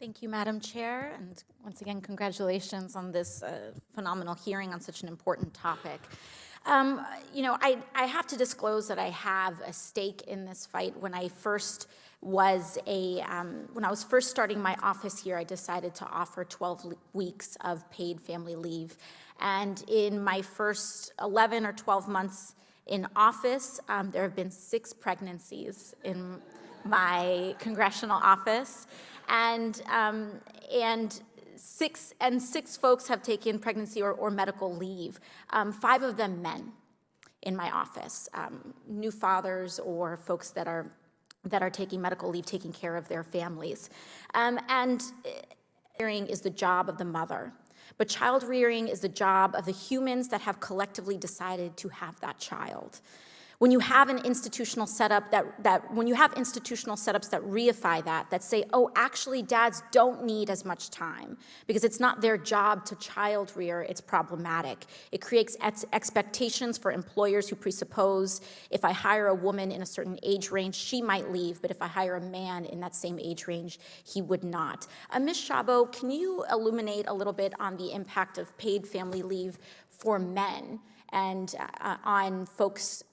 Thank you, Madam Chair, and once again, congratulations on this phenomenal hearing on such an important topic. I have to disclose that I have a stake in this fight. When I was first starting my office here, I decided to offer 12 weeks of paid family leave. And in my first 11 or 12 months in office, there have been 6 pregnancies in my congressional office, and six folks have taken pregnancy or medical leave. 5 of them men in my office, new fathers or folks that are taking medical leave, taking care of their families. And rearing is the job of the mother, but child rearing is the job of the humans that have collectively decided to have that child. When you have an institutional setup when you have institutional setups that reify that say, oh, actually dads don't need as much time because it's not their job to child rear, it's problematic. It creates expectations for employers who presuppose if I hire a woman in a certain age range, she might leave, but if I hire a man in that same age range, he would not. Ms. Szabo, can you illuminate a little bit on the impact of paid family leave for men and on folks,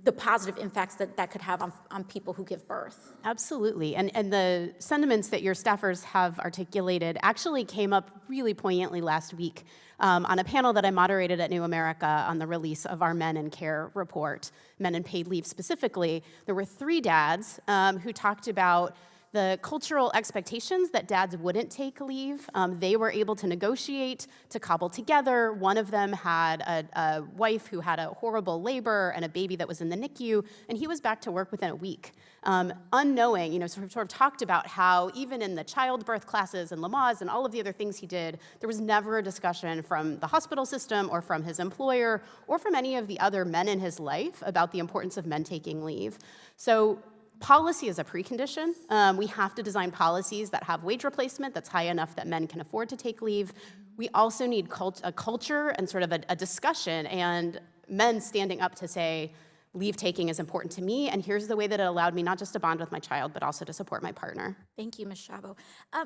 the positive impacts that could have on people who give birth? Absolutely, and the sentiments that your staffers have articulated actually came up really poignantly last week on a panel that I moderated at New America on the release of our Men in Care report, Men in Paid Leave specifically. There were 3 dads who talked about the cultural expectations that dads wouldn't take leave. They were able to negotiate, to cobble together. One of them had a wife who had a horrible labor and a baby that was in the NICU, and he was back to work within a week. Unknowing, sort of talked about how even in the childbirth classes and Lamaze and all of the other things he did, there was never a discussion from the hospital system or from his employer or from any of the other men in his life about the importance of men taking leave. So policy is a precondition. We have to design policies that have wage replacement that's high enough that men can afford to take leave. We also need a culture and sort of a discussion and men standing up to say, leave taking is important to me, and here's the way that it allowed me not just to bond with my child, but also to support my partner. Thank you, Ms. Szabo.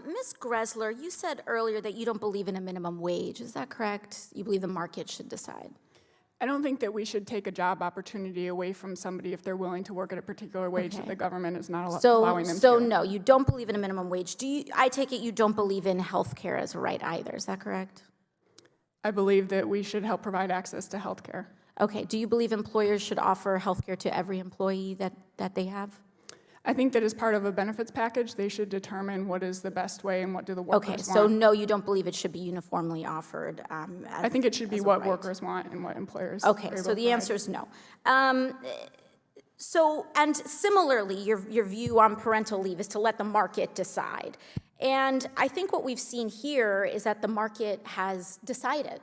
Ms. Gressler, you said earlier that you don't believe in a minimum wage. Is that correct? You believe the market should decide? I don't think that we should take a job opportunity away from somebody if they're willing to work at a particular wage that the government is not allowing them to. So no, you don't believe in a minimum wage. I take it you don't believe in health care as a right either. Is that correct? I believe that we should help provide access to health care. Okay. Do you believe employers should offer health care to every employee that they have? I think that as part of a benefits package, they should determine what is the best way and what do the workers want. Okay, so no, you don't believe it should be uniformly offered I think it should be what workers want and what employers Okay, so the answer is no. And similarly, your view on parental leave is to let the market decide. And I think what we've seen here is that the market has decided.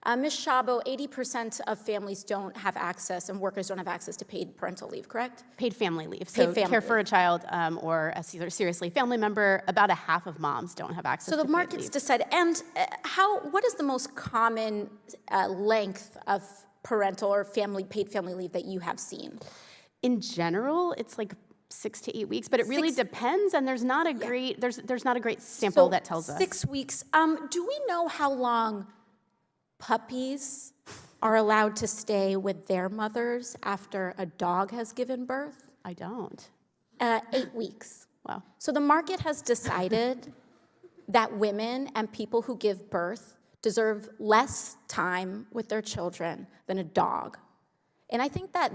Ms. Szabo, 80% of families don't have access and workers don't have access to paid parental leave, correct? Paid family leave. So care for a child or a seriously family member, about a half of moms don't have access to paid leave. So the market's decided. And what is the most common length of parental or paid family leave that you have seen? In general, it's like 6 to 8 weeks, but it really depends, and there's not a great there's not a great sample that tells us. 6 weeks. Do we know how long puppies are allowed to stay with their mothers after a dog has given birth? I don't. 8 weeks. Wow. So the market has decided that women and people who give birth deserve less time with their children than a dog. And I think that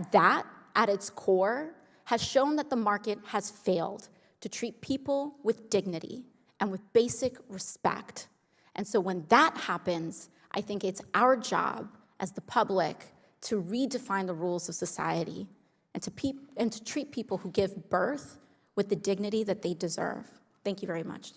at its core, has shown that the market has failed to treat people with dignity and with basic respect. And so when that happens, I think it's our job as the public to redefine the rules of society and to treat people who give birth with the dignity that they deserve. Thank you very much.